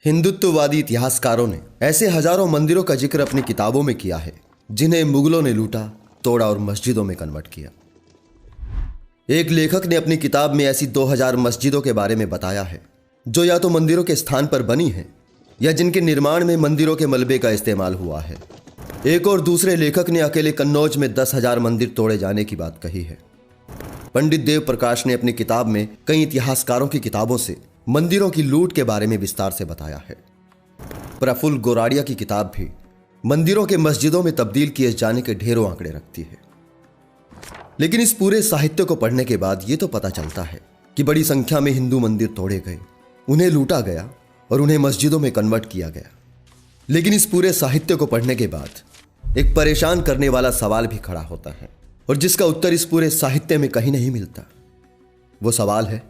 हिंदुत्ववादी इतिहासकारों ने ऐसे हजारों मंदिरों का जिक्र अपनी किताबों में किया है जिन्हें मुगलों ने लूटा, तोड़ा और मस्जिदों में कन्वर्ट किया। एक लेखक ने अपनी किताब में ऐसी 2000 मस्जिदों के बारे में बताया है जो या तो मंदिरों के स्थान पर बनी है या जिनके निर्माण में मंदिरों के मलबे का इस्तेमाल हुआ है। एक और दूसरे लेखक ने अकेले कन्नौज में 10,000 मंदिर तोड़े जाने की बात कही है। पंडित देव प्रकाश ने अपनी किताब में कई इतिहासकारों की किताबों से मंदिरों की लूट के बारे में विस्तार से बताया है। प्रफुल्ल गोराड़िया की किताब भी मंदिरों के मस्जिदों में तब्दील किए जाने के ढेरों आंकड़े रखती है। लेकिन इस पूरे साहित्य को पढ़ने के बाद यह तो पता चलता है कि बड़ी संख्या में हिंदू मंदिर तोड़े गए, उन्हें लूटा गया और उन्हें मस्जिदों में कन्वर्ट किया गया। लेकिन इस पूरे साहित्य को पढ़ने के बाद एक परेशान करने वाला सवाल भी खड़ा होता है और जिसका उत्तर इस पूरे साहित्य में कहीं नहीं मिलता। वो सवाल है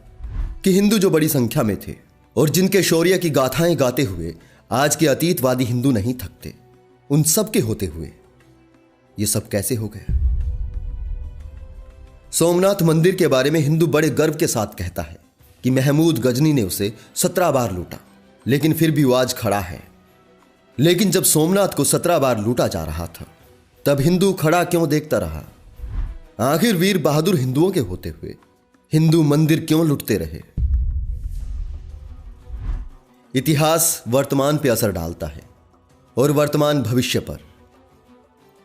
कि हिंदू जो बड़ी संख्या में थे और जिनके शौर्य की गाथाएं गाते हुए आज के अतीतवादी हिंदू नहीं थकते, उन सब के होते हुए ये सब कैसे हो गया? सोमनाथ मंदिर के बारे में हिंदू बड़े गर्व के साथ कहता है कि महमूद गजनी ने उसे 17 बार लूटा, लेकिन फिर भी वो आज खड़ा है। लेकिन जब सोमनाथ को 17 बार लूटा जा रहा था, तब हिंदू खड़ा क्यों देखता रहा? आखिर वीर बहादुर हिंदुओं के होते हुए हिंदू मंदिर क्यों लुटते रहे? इतिहास वर्तमान पे असर डालता है और वर्तमान भविष्य पर।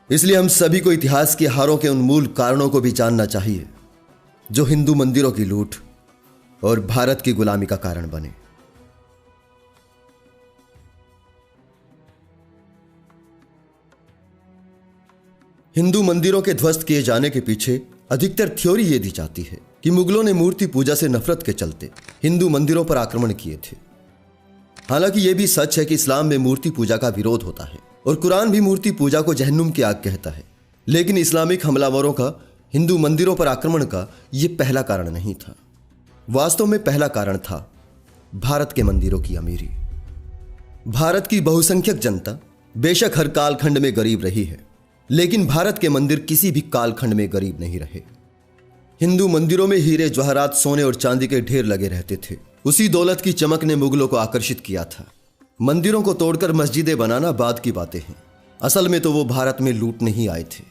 इसलिए हम सभी को इतिहास की हारों के उन मूल कारणों को भी जानना चाहिए जो हिंदू मंदिरों की लूट और भारत की गुलामी का कारण बने। हिंदू मंदिरों के ध्वस्त किए जाने के पीछे अधिकतर थ्योरी यह दी जाती है कि मुगलों ने मूर्ति पूजा से नफरत के चलते हिंदू मंदिरों पर आक्रमण किए थे। हालांकि यह भी सच है कि इस्लाम में मूर्ति पूजा का विरोध होता है और कुरान भी मूर्ति पूजा को जहन्नुम की आग कहता है। लेकिन इस्लामिक हमलावरों का हिंदू मंदिरों पर आक्रमण का यह पहला कारण नहीं था। वास्तव में पहला कारण था भारत के मंदिरों की अमीरी। भारत की बहुसंख्यक जनता बेशक हर कालखंड में गरीब रही है, लेकिन भारत के मंदिर किसी भी कालखंड में गरीब नहीं रहे। हिंदू मंदिरों में हीरे जवाहरात, सोने और चांदी के ढेर लगे रहते थे। उसी दौलत की चमक ने मुगलों को आकर्षित किया था। मंदिरों को तोड़कर मस्जिदें बनाना बाद की बातें हैं। असल में तो वो भारत में लूटने ही आए थे,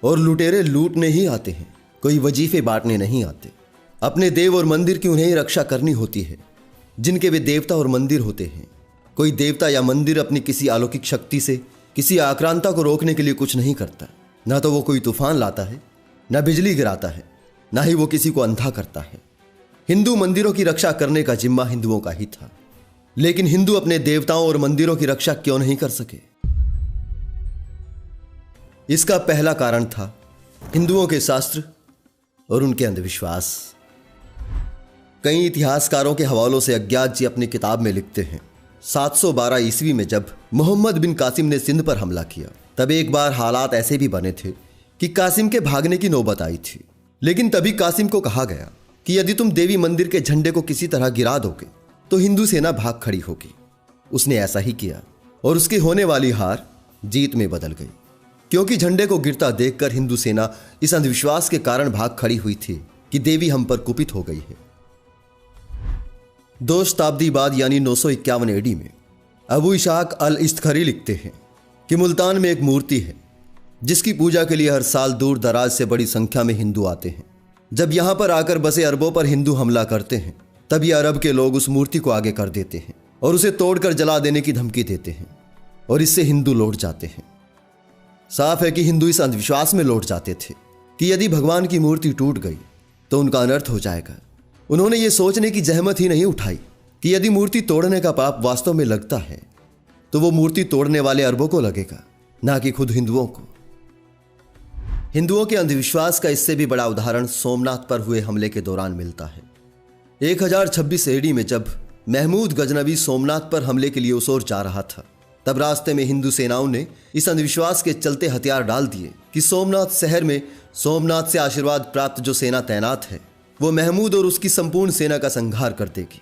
और लुटेरे लूटने ही आते हैं, कोई वजीफे बांटने नहीं आते। अपने देव और मंदिर की उन्हें ही रक्षा करनी होती है जिनके वे देवता और मंदिर होते हैं। कोई देवता या मंदिर अपनी किसी अलौकिक शक्ति से किसी आक्रांता को रोकने के लिए कुछ नहीं करता। ना तो वो कोई तूफान लाता है, ना बिजली गिराता है, ना ही वो किसी को अंधा करता है। हिंदू मंदिरों की रक्षा करने का जिम्मा हिंदुओं का ही था। लेकिन हिंदू अपने देवताओं और मंदिरों की रक्षा क्यों नहीं कर सके? इसका पहला कारण था हिंदुओं के शास्त्र और उनके अंधविश्वास। कई इतिहासकारों के हवालों से अज्ञात जी अपनी किताब में लिखते हैं, 712 ईस्वी में जब मोहम्मद बिन कासिम ने सिंध पर हमला किया, तब एक बार हालात ऐसे भी बने थे कि कासिम के भागने की नौबत आई थी। लेकिन तभी कासिम को कहा गया कि यदि तुम देवी मंदिर के झंडे को किसी तरह गिरा दोगे तो हिंदू सेना भाग खड़ी होगी। उसने ऐसा ही किया और उसकी होने वाली हार जीत में बदल गई, क्योंकि झंडे को गिरता देखकर हिंदू सेना इस अंधविश्वास के कारण भाग खड़ी हुई थी कि देवी हम पर कुपित हो गई है। 2 शताब्दी बाद यानी 951 एडी में अबू इशाक अल इस्तखरी लिखते हैं कि मुल्तान में एक मूर्ति है जिसकी पूजा के लिए हर साल दूर दराज से बड़ी संख्या में हिंदू आते हैं। जब यहां पर आकर बसे अरबों पर हिंदू हमला करते हैं, तब ये अरब के लोग उस मूर्ति को आगे कर देते हैं और उसे तोड़कर जला देने की धमकी देते हैं, और इससे हिंदू लौट जाते हैं। साफ है कि हिंदू इस अंधविश्वास में लौट जाते थे कि यदि भगवान की मूर्ति टूट गई तो उनका अनर्थ हो जाएगा। उन्होंने ये सोचने की जहमत ही नहीं उठाई कि यदि मूर्ति तोड़ने का पाप वास्तव में लगता है तो वो मूर्ति तोड़ने वाले अरबों को लगेगा, ना कि खुद हिंदुओं को। हिंदुओं के अंधविश्वास का इससे भी बड़ा उदाहरण सोमनाथ पर हुए हमले के दौरान मिलता है। 1026 एडी में जब महमूद गजनवी सोमनाथ पर हमले के लिए उस ओर जा रहा था, तब रास्ते में हिंदू सेनाओं ने इस अंधविश्वास के चलते हथियार डाल दिए कि सोमनाथ शहर में सोमनाथ से आशीर्वाद प्राप्त जो सेना तैनात है वो महमूद और उसकी संपूर्ण सेना का संहार कर देगी।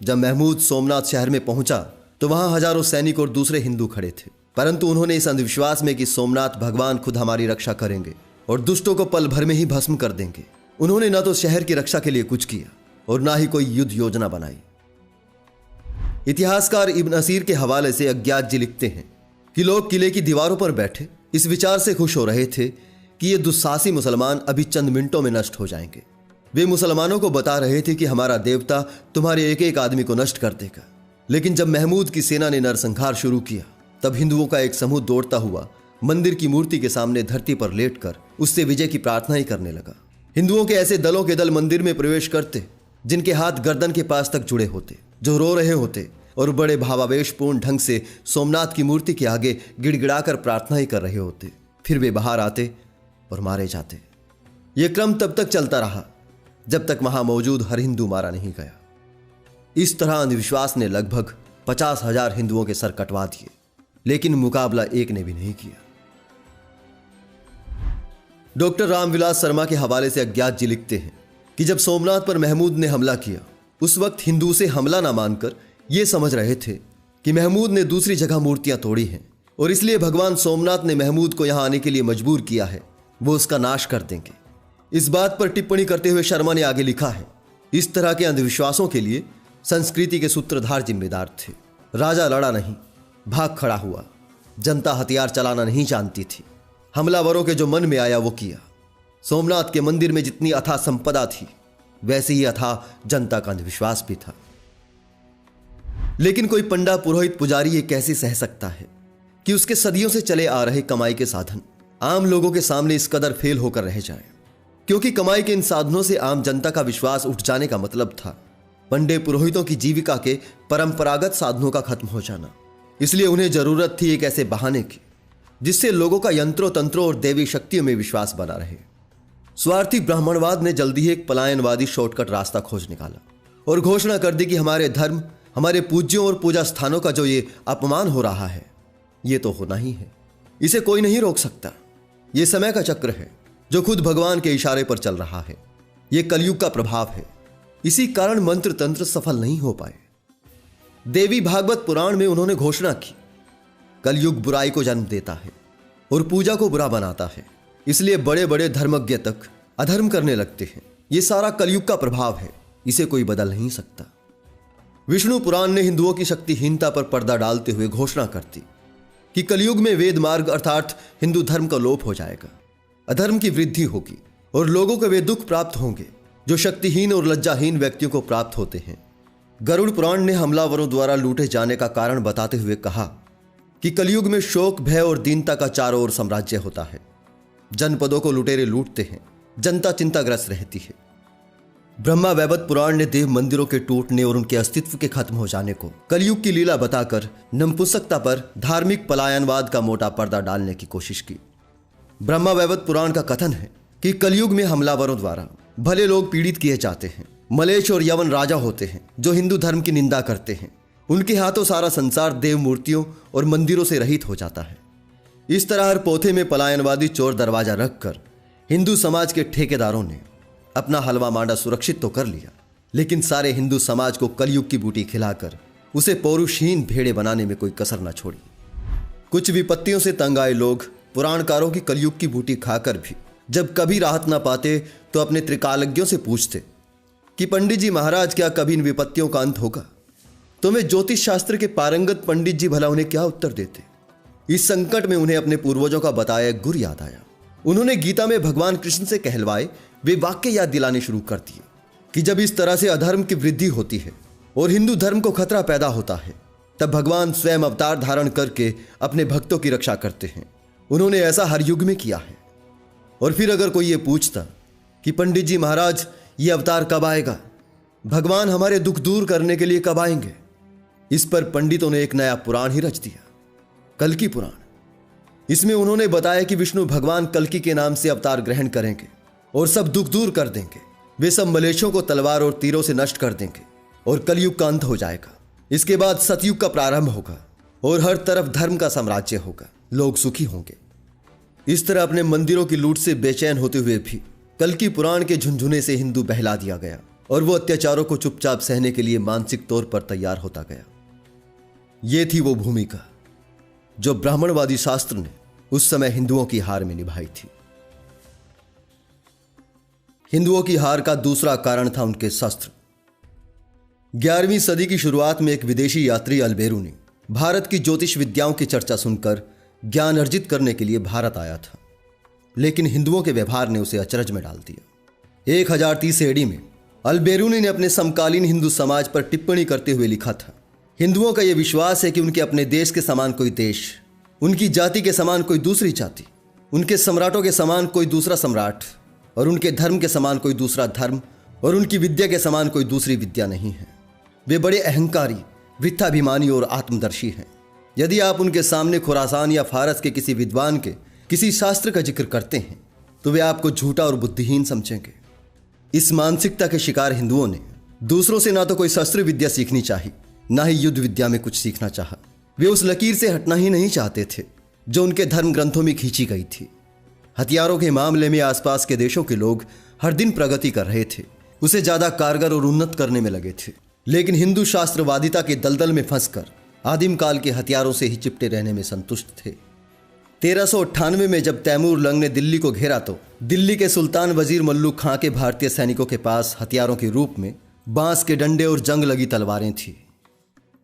जब महमूद सोमनाथ शहर में पहुंचा तो वहां हजारों सैनिक और दूसरे हिंदू खड़े थे, परंतु उन्होंने इस अंधविश्वास में कि सोमनाथ भगवान खुद हमारी रक्षा करेंगे और दुष्टों को पल भर में ही भस्म कर देंगे, उन्होंने न तो शहर की रक्षा के लिए कुछ किया और ना ही कोई युद्ध योजना बनाई। इतिहासकार इब्न असीर के हवाले से अज्ञात जी लिखते हैं कि लोग किले की दीवारों पर बैठे इस विचार से खुश हो रहे थे कि ये दुस्साहसी मुसलमान अभी चंद मिनटों में नष्ट हो जाएंगे। वे मुसलमानों को बता रहे थे कि हमारा देवता तुम्हारे एक एक आदमी को नष्ट कर देगा। लेकिन जब महमूद की सेना ने नरसंहार शुरू किया तब हिंदुओं का एक समूह दौड़ता हुआ मंदिर की मूर्ति के सामने धरती पर लेटकर उससे विजय की प्रार्थना ही करने लगा। हिंदुओं के ऐसे दलों के दल मंदिर में प्रवेश करते जिनके हाथ गर्दन के पास तक जुड़े होते, जो रो रहे होते और बड़े भावावेशपूर्ण ढंग से सोमनाथ की मूर्ति के आगे गिड़गिड़ाकर प्रार्थना ही कर रहे होते। फिर वे बाहर आते और मारे जाते। यह क्रम तब तक चलता रहा जब तक वहां मौजूद हर हिंदू मारा नहीं गया। इस तरह अंधविश्वास ने लगभग 50,000 हिंदुओं के सर कटवा दिए, लेकिन मुकाबला एक ने भी नहीं किया। डॉक्टर रामविलास शर्मा के हवाले से अज्ञात जी लिखते हैं कि जब सोमनाथ पर महमूद ने हमला किया उस वक्त हिंदू से हमला ना मानकर यह समझ रहे थे कि महमूद ने दूसरी जगह मूर्तियां तोड़ी हैं और इसलिए भगवान सोमनाथ ने महमूद को यहां आने के लिए मजबूर किया है, वो उसका नाश कर देंगे। इस बात पर टिप्पणी करते हुए शर्मा ने आगे लिखा है, इस तरह के अंधविश्वासों के लिए संस्कृति के सूत्रधार जिम्मेदार थे। राजा लड़ा नहीं, भाग खड़ा हुआ। जनता हथियार चलाना नहीं जानती थी। हमलावरों के जो मन में आया वो किया। सोमनाथ के मंदिर में जितनी अथाह संपदा थी वैसे ही अथाह जनता का अंधविश्वास भी था। लेकिन कोई पंडा, पुरोहित, पुजारी ये कैसे सह सकता है कि उसके सदियों से चले आ रहे कमाई के साधन आम लोगों के सामने इस कदर फेल होकर रह जाएं? क्योंकि कमाई के इन साधनों से आम जनता का विश्वास उठ जाने का मतलब था पंडे पुरोहितों की जीविका के परंपरागत साधनों का खत्म हो जाना। इसलिए उन्हें जरूरत थी एक ऐसे बहाने की जिससे लोगों का यंत्रों तंत्रों और देवी शक्तियों में विश्वास बना रहे। स्वार्थी ब्राह्मणवाद ने जल्दी ही एक पलायनवादी शॉर्टकट रास्ता खोज निकाला और घोषणा कर दी कि हमारे धर्म, हमारे पूज्यों और पूजा स्थानों का जो ये अपमान हो रहा है ये तो होना ही है, इसे कोई नहीं रोक सकता। ये समय का चक्र है जो खुद भगवान के इशारे पर चल रहा है। ये कलयुग का प्रभाव है। इसी कारण मंत्र तंत्र सफल नहीं हो पाए। देवी भागवत पुराण में उन्होंने घोषणा की, कलयुग बुराई को जन्म देता है और पूजा को बुरा बनाता है, इसलिए बड़े बड़े धर्मज्ञ तक अधर्म करने लगते हैं। ये सारा कलयुग का प्रभाव है, इसे कोई बदल नहीं सकता। विष्णु पुराण ने हिंदुओं की शक्तिहीनता पर पर्दा डालते हुए घोषणा कर दी कि कलयुग में वेद मार्ग अर्थात हिंदू धर्म का लोप हो जाएगा, अधर्म की वृद्धि होगी और लोगों को वे दुख प्राप्त होंगे जो शक्तिहीन और लज्जाहीन व्यक्तियों को प्राप्त होते हैं। गरुड़ पुराण ने हमलावरों द्वारा लूटे जाने का कारण बताते हुए कहा कि कलयुग में शोक, भय और दीनता का चारों ओर साम्राज्य होता है। जनपदों को लुटेरे लूटते हैं, जनता चिंताग्रस्त रहती है। ब्रह्मा वैवर्त पुराण ने देव मंदिरों के टूटने और उनके अस्तित्व के खत्म हो जाने को कलयुग की लीला बताकर नपुंसकता पर धार्मिक पलायनवाद का मोटा पर्दा डालने की कोशिश की। ब्रह्मा वैवर्त पुराण का कथन है कि कलयुग में हमलावरों द्वारा भले लोग पीड़ित किए जाते हैं। मलेच्छ और यवन राजा होते हैं जो हिंदू धर्म की निंदा करते हैं। उनके हाथों सारा संसार देव मूर्तियों और मंदिरों से रहित हो जाता है। इस तरह हर पोथे में पलायनवादी चोर दरवाजा रखकर हिंदू समाज के ठेकेदारों ने अपना हलवा मांडा सुरक्षित तो कर लिया, लेकिन सारे हिंदू समाज को कलयुग की बूटी खिलाकर उसे पौरुषहीन भेड़े बनाने में कोई कसर न छोड़ी। कुछ विपत्तियों से तंग आए लोग पुराणकारों की कलयुग की बूटी खाकर भी जब कभी राहत ना पाते तो अपने त्रिकालज्ञों से पूछते कि पंडित जी महाराज, क्या कभी इन विपत्तियों का अंत होगा? तो वे ज्योतिष शास्त्र के पारंगत पंडित जी भला उन्हें क्या उत्तर देते? इस संकट में उन्हें अपने पूर्वजों का बताया गुर याद आया। उन्होंने गीता में भगवान कृष्ण से कहलवाए वे वाक्य याद दिलाने शुरू कर दिए कि जब इस तरह से अधर्म की वृद्धि होती है और हिंदू धर्म को खतरा पैदा होता है तब भगवान स्वयं अवतार धारण करके अपने भक्तों की रक्षा करते हैं। उन्होंने ऐसा हर युग में किया है। और फिर अगर कोई ये पूछता कि पंडित जी महाराज, ये अवतार कब आएगा? भगवान हमारे दुख दूर करने के लिए कब आएंगे? इस पर पंडितों ने एक नया पुराण ही रच दिया, कल्कि पुराण। इसमें उन्होंने बताया कि विष्णु भगवान कल्कि के नाम से अवतार ग्रहण करेंगे और सब दुख दूर कर देंगे। वे सब मलेच्छों को तलवार और तीरों से नष्ट कर देंगे और कलयुग का अंत हो जाएगा। इसके बाद सतयुग का प्रारंभ होगा और हर तरफ धर्म का साम्राज्य होगा, लोग सुखी होंगे। इस तरह अपने मंदिरों की लूट से बेचैन होते हुए भी कल्कि पुराण के झुंझुने से हिंदू बहला दिया गया और वो अत्याचारों को चुपचाप सहने के लिए मानसिक तौर पर तैयार होता गया। ये थी वो भूमिका जो ब्राह्मणवादी शास्त्र ने उस समय हिंदुओं की हार में निभाई थी। हिंदुओं की हार का दूसरा कारण था उनके शस्त्र। 11वीं सदी की शुरुआत में एक विदेशी यात्री अलबेरू ने भारत की ज्योतिष विद्याओं की चर्चा सुनकर ज्ञान अर्जित करने के लिए भारत आया था, लेकिन हिंदुओं के व्यवहार ने उसे अचरज में डाल दिया। 1030 एडी में अलबेरूनी ने अपने समकालीन हिंदू समाज पर टिप्पणी करते हुए लिखा था, हिंदुओं का यह विश्वास है कि उनके अपने देश के समान कोई देश, उनकी जाति के समान कोई दूसरी जाति, उनके सम्राटों के समान कोई दूसरा सम्राट और उनके धर्म के समान कोई दूसरा धर्म और उनकी विद्या के समान कोई दूसरी विद्या नहीं है। वे बड़े अहंकारी, वृत्ताभिमानी और आत्मदर्शी हैं। यदि आप उनके सामने खुरासान या फारस के किसी विद्वान के किसी शास्त्र का जिक्र करते हैं तो वे आपको झूठा और बुद्धिहीन समझेंगे। इस मानसिकता के शिकार हिंदुओं ने दूसरों से ना तो कोई शस्त्र विद्या सीखनी चाहिए, ना ही युद्ध विद्या में कुछ सीखना चाहा। वे उस लकीर से हटना ही नहीं चाहते थे जो उनके धर्म ग्रंथों में खींची गई थी। हथियारों के मामले में आसपास के देशों के लोग हर दिन प्रगति कर रहे थे, उसे ज्यादा कारगर और उन्नत करने में लगे थे, लेकिन हिंदू शास्त्रवादिता के दलदल में फंसकर आदिम काल के हथियारों से ही चिपटे रहने में संतुष्ट थे। 1398 में जब तैमूर लंग ने दिल्ली को घेरा तो दिल्ली के सुल्तान वजीर मल्लुक खां के भारतीय सैनिकों के पास हथियारों के रूप में बांस के डंडे और जंग लगी तलवारें थीं।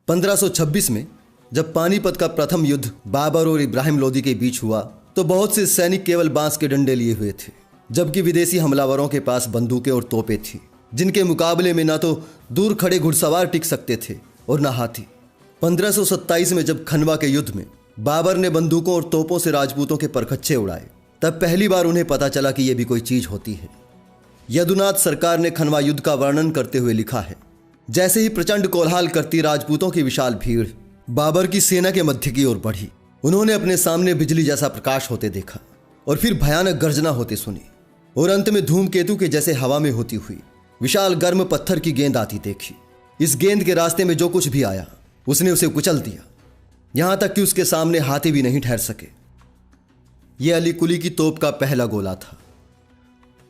1526 में जब पानीपत का प्रथम युद्ध बाबर और इब्राहिम लोदी के बीच हुआ तो बहुत से सैनिक केवल बांस के डंडे लिए हुए थे, जबकि विदेशी हमलावरों के पास बंदूकें और तोपें थीं, जिनके मुकाबले में ना तो दूर खड़े घुड़सवार टिक सकते थे और न हाथी। 1527 में जब खनवा के युद्ध में बाबर ने बंदूकों और तोपों से राजपूतों के परखच्चे उड़ाए, तब पहली बार उन्हें पता चला कि यह भी कोई चीज होती है। यदुनाथ सरकार ने खनवा युद्ध का वर्णन करते हुए लिखा है, जैसे ही प्रचंड कोलाहल करती राजपूतों की विशाल भीड़ बाबर की सेना के मध्य की ओर बढ़ी, उन्होंने अपने सामने बिजली जैसा प्रकाश होते देखा और फिर भयानक गर्जना होते सुनी और अंत में धूमकेतु के जैसे हवा में होती हुई विशाल गर्म पत्थर की गेंद आती देखी। इस गेंद के रास्ते में जो कुछ भी आया उसने उसे कुचल दिया, यहां तक कि उसके सामने हाथी भी नहीं ठहर सके। यह अली कुली की तोप का पहला गोला था।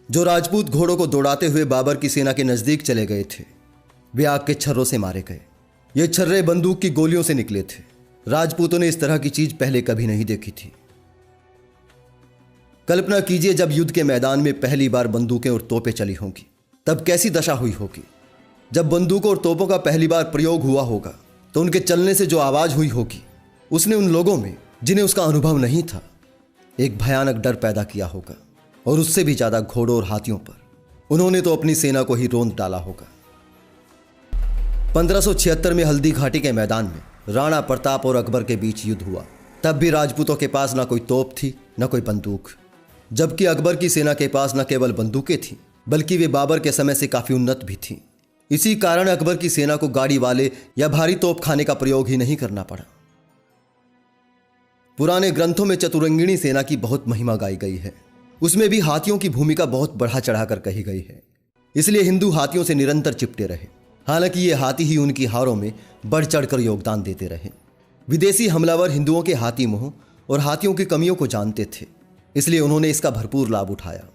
जो राजपूत घोड़ों को दौड़ाते हुए बाबर की सेना के नजदीक चले गए थे, वे आग के छर्रों से मारे गए। ये छर्रे बंदूक की गोलियों से निकले थे। राजपूतों ने इस तरह की चीज पहले कभी नहीं देखी थी। कल्पना कीजिए, जब युद्ध के मैदान में पहली बार बंदूकें और तोपें चली होंगी तब कैसी दशा हुई होगी। जब बंदूकों और तोपों का पहली बार प्रयोग हुआ होगा तो उनके चलने से जो आवाज हुई होगी उसने उन लोगों में जिन्हें उसका अनुभव नहीं था एक भयानक डर पैदा किया होगा, और उससे भी ज्यादा घोड़ों और हाथियों पर। उन्होंने तो अपनी सेना को ही रोंद डाला होगा। 1576 में हल्दी घाटी के मैदान में राणा प्रताप और अकबर के बीच युद्ध हुआ। तब भी राजपूतों के पास ना कोई तोप थी न कोई बंदूक, जबकि अकबर की सेना के पास न केवल बंदूकें थीं बल्कि वे बाबर के समय से काफी उन्नत भी थीं। इसी कारण अकबर की सेना को गाड़ी वाले या भारी तोप खाने का प्रयोग ही नहीं करना पड़ा। पुराने ग्रंथों में चतुरंगिणी सेना की बहुत महिमा गाई गई है। उसमें भी हाथियों की भूमिका बहुत बढ़ा चढ़ाकर कही गई है, इसलिए हिंदू हाथियों से निरंतर चिपटे रहे। हालांकि ये हाथी ही उनकी हारों में बढ़ चढ़कर योगदान देते रहे। विदेशी हमलावर हिंदुओं के हाथी मोह और हाथियों की कमियों को जानते थे, इसलिए उन्होंने इसका भरपूर लाभ उठाया।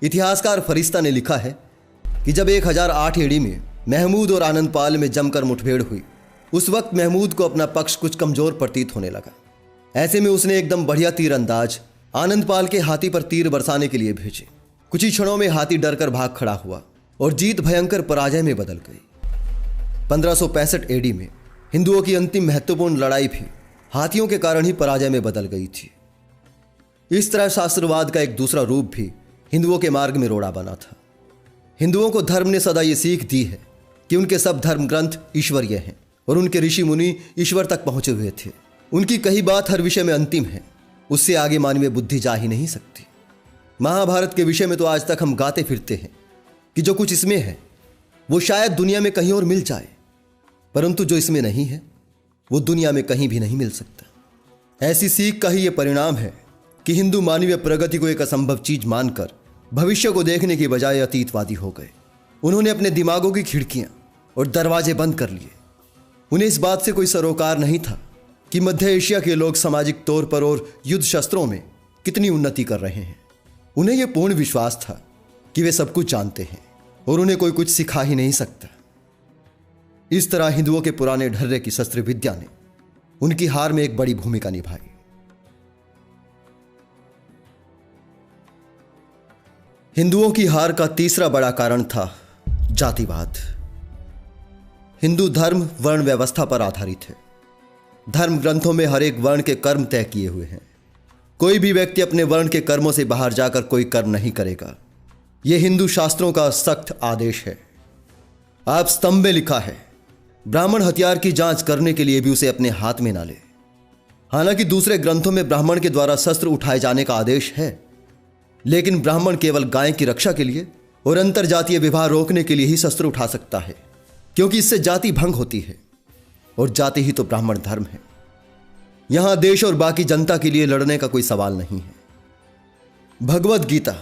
इतिहासकार फरिश्ता ने लिखा है कि जब 1008 एडी में महमूद और आनंदपाल में जमकर मुठभेड़ हुई, उस वक्त महमूद को अपना पक्ष कुछ कमजोर प्रतीत होने लगा। ऐसे में उसने एकदम बढ़िया तीरंदाज आनंदपाल के हाथी पर तीर बरसाने के लिए भेजे। कुछ ही क्षणों में हाथी डरकर भाग खड़ा हुआ और जीत भयंकर पराजय में बदल गई। 1565 एडी में हिंदुओं की अंतिम महत्वपूर्ण लड़ाई भी हाथियों के कारण ही पराजय में बदल गई थी। इस तरह शास्त्रवाद का एक दूसरा रूप भी हिंदुओं के मार्ग में रोड़ा बना था। हिंदुओं को धर्म ने सदा ये सीख दी है कि उनके सब धर्म ग्रंथ ईश्वरीय हैं और उनके ऋषि मुनि ईश्वर तक पहुंचे हुए थे। उनकी कही बात हर विषय में अंतिम है, उससे आगे मानवीय बुद्धि जा ही नहीं सकती। महाभारत के विषय में तो आज तक हम गाते फिरते हैं कि जो कुछ इसमें है वो शायद दुनिया में कहीं और मिल जाए, परंतु जो इसमें नहीं है वो दुनिया में कहीं भी नहीं मिल सकता। ऐसी सीख का ही ये परिणाम है कि हिंदू मानवीय प्रगति को एक असंभव चीज मानकर भविष्य को देखने की बजाय अतीतवादी हो गए। उन्होंने अपने दिमागों की खिड़कियां और दरवाजे बंद कर लिए। उन्हें इस बात से कोई सरोकार नहीं था कि मध्य एशिया के लोग सामाजिक तौर पर और युद्ध शस्त्रों में कितनी उन्नति कर रहे हैं। उन्हें यह पूर्ण विश्वास था कि वे सब कुछ जानते हैं और उन्हें कोई कुछ सिखा ही नहीं सकता। इस तरह हिंदुओं के पुराने ढर्रे की शस्त्र विद्या ने उनकी हार में एक बड़ी भूमिका निभाई। हिंदुओं की हार का तीसरा बड़ा कारण था जातिवाद। हिंदू धर्म वर्ण व्यवस्था पर आधारित है। धर्म ग्रंथों में हर एक वर्ण के कर्म तय किए हुए हैं। कोई भी व्यक्ति अपने वर्ण के कर्मों से बाहर जाकर कोई कर्म नहीं करेगा। यह हिंदू शास्त्रों का सख्त आदेश है। आप स्तंभ में लिखा है, ब्राह्मण हथियार की जांच करने के लिए भी उसे अपने हाथ में ना ले। हालांकि दूसरे ग्रंथों में ब्राह्मण के द्वारा शस्त्र उठाए जाने का आदेश है, लेकिन ब्राह्मण केवल गाय की रक्षा के लिए और अंतरजातीय विवाह रोकने के लिए ही शस्त्र उठा सकता है, क्योंकि इससे जाति भंग होती है और जाति ही तो ब्राह्मण धर्म है। यहां देश और बाकी जनता के लिए लड़ने का कोई सवाल नहीं है। भगवत गीता,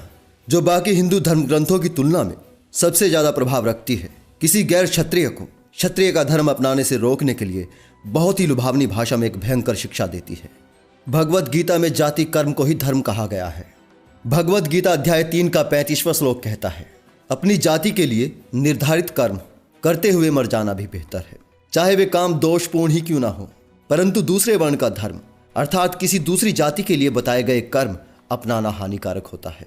जो बाकी हिंदू धर्म ग्रंथों की तुलना में सबसे ज्यादा प्रभाव रखती है, किसी गैर क्षत्रिय को क्षत्रिय का धर्म अपनाने से रोकने के लिए बहुत ही लुभावनी भाषा में एक भयंकर शिक्षा देती है। भगवत गीता में जाति कर्म को ही धर्म कहा गया है। भगवत गीता अध्याय 3 का 35वां श्लोक कहता है, अपनी जाति के लिए निर्धारित कर्म करते हुए मर जाना भी बेहतर है, चाहे वे काम दोषपूर्ण ही क्यों ना हो। परंतु दूसरे वर्ण का धर्म अर्थात किसी दूसरी जाति के लिए बताए गए कर्म अपनाना हानिकारक होता है।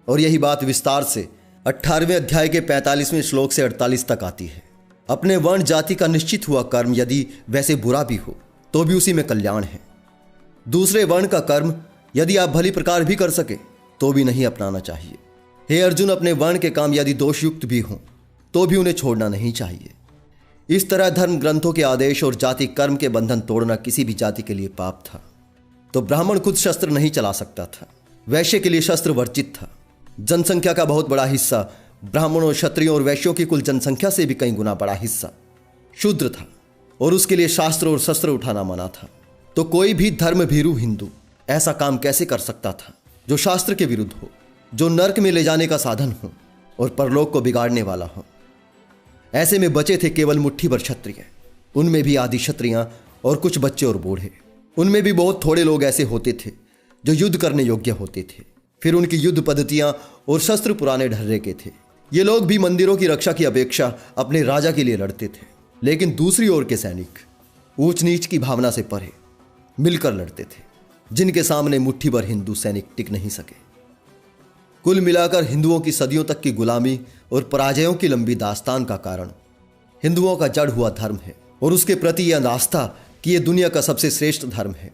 और यही बात विस्तार से 18वें अध्याय के 45वें श्लोक से 48 तक आती है। अपने वर्ण जाति का निश्चित हुआ कर्म यदि वैसे बुरा भी हो तो भी उसी में कल्याण है। दूसरे वर्ण का कर्म यदि आप भली प्रकार भी कर सके तो भी नहीं अपनाना चाहिए। हे अर्जुन, अपने वर्ण के काम यदि दोषयुक्त भी हों तो भी उन्हें छोड़ना नहीं चाहिए। इस तरह धर्म ग्रंथों के आदेश और जाति कर्म के बंधन तोड़ना किसी भी जाति के लिए पाप था। तो ब्राह्मण खुद शस्त्र नहीं चला सकता था, वैश्य के लिए शस्त्र वर्जित था। जनसंख्या का बहुत बड़ा हिस्सा, ब्राह्मणों, क्षत्रियों और वैश्यों की कुल जनसंख्या से भी कई गुना बड़ा हिस्सा शूद्र था और उसके लिए शास्त्र और शस्त्र उठाना मना था। तो कोई भी धर्म भीरू हिंदू ऐसा काम कैसे कर सकता था जो शास्त्र के विरुद्ध हो, जो नरक में ले जाने का साधन हो और परलोक को बिगाड़ने वाला हो। ऐसे में बचे थे केवल मुट्ठी भर क्षत्रिय, उनमें भी आदि क्षत्रियां और कुछ बच्चे और बूढ़े। उनमें भी बहुत थोड़े लोग ऐसे होते थे जो युद्ध करने योग्य होते थे। फिर उनकी युद्ध पद्धतियां और शस्त्र पुराने ढर्रे के थे। ये लोग भी मंदिरों की रक्षा की अपेक्षा अपने राजा के लिए लड़ते थे। लेकिन दूसरी ओर के सैनिक ऊंच नीच की भावना से परे मिलकर लड़ते थे, जिनके सामने मुट्ठी भर हिंदू सैनिक टिक नहीं सके। कुल मिलाकर हिंदुओं की सदियों तक की गुलामी और पराजयों की लंबी दास्तान का कारण हिंदुओं का जड़ हुआ धर्म है और उसके प्रति यह आस्था कि यह दुनिया का सबसे श्रेष्ठ धर्म है।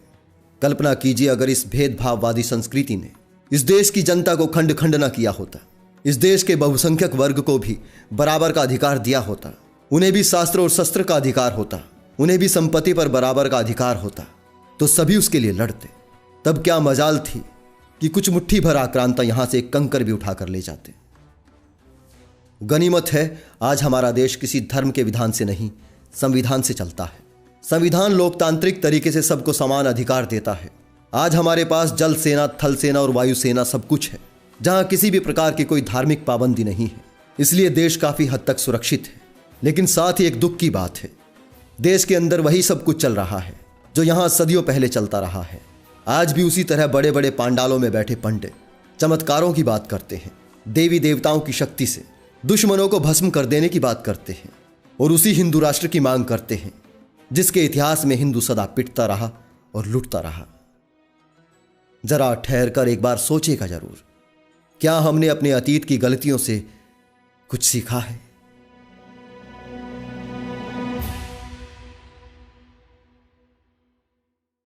कल्पना कीजिए अगर इस भेदभाववादी संस्कृति ने इस देश की जनता को खंड खंड न किया होता, इस देश के बहुसंख्यक वर्ग को भी बराबर का अधिकार दिया होता, उन्हें भी शास्त्र और शस्त्र का अधिकार होता, उन्हें भी संपत्ति पर बराबर का अधिकार होता, तो सभी उसके लिए लड़ते। तब क्या मजाल थी कि कुछ मुट्ठी भर आक्रांता यहां से एक कंकर भी उठाकर ले जाते। गनीमत है आज हमारा देश किसी धर्म के विधान से नहीं, संविधान से चलता है। संविधान लोकतांत्रिक तरीके से सबको समान अधिकार देता है। आज हमारे पास जल सेना, थल सेना और वायु सेना सब कुछ है, जहां किसी भी प्रकार की कोई धार्मिक पाबंदी नहीं है। इसलिए देश काफी हद तक सुरक्षित है। लेकिन साथ ही एक दुख की बात है, देश के अंदर वही सब कुछ चल रहा है जो यहां सदियों पहले चलता रहा है। आज भी उसी तरह बड़े बड़े पांडालों में बैठे पंडित चमत्कारों की बात करते हैं, देवी देवताओं की शक्ति से दुश्मनों को भस्म कर देने की बात करते हैं और उसी हिंदू राष्ट्र की मांग करते हैं जिसके इतिहास में हिंदू सदा पिटता रहा और लुटता रहा। जरा ठहर कर एक बार सोचेगा जरूर, क्या हमने अपने अतीत की गलतियों से कुछ सीखा है?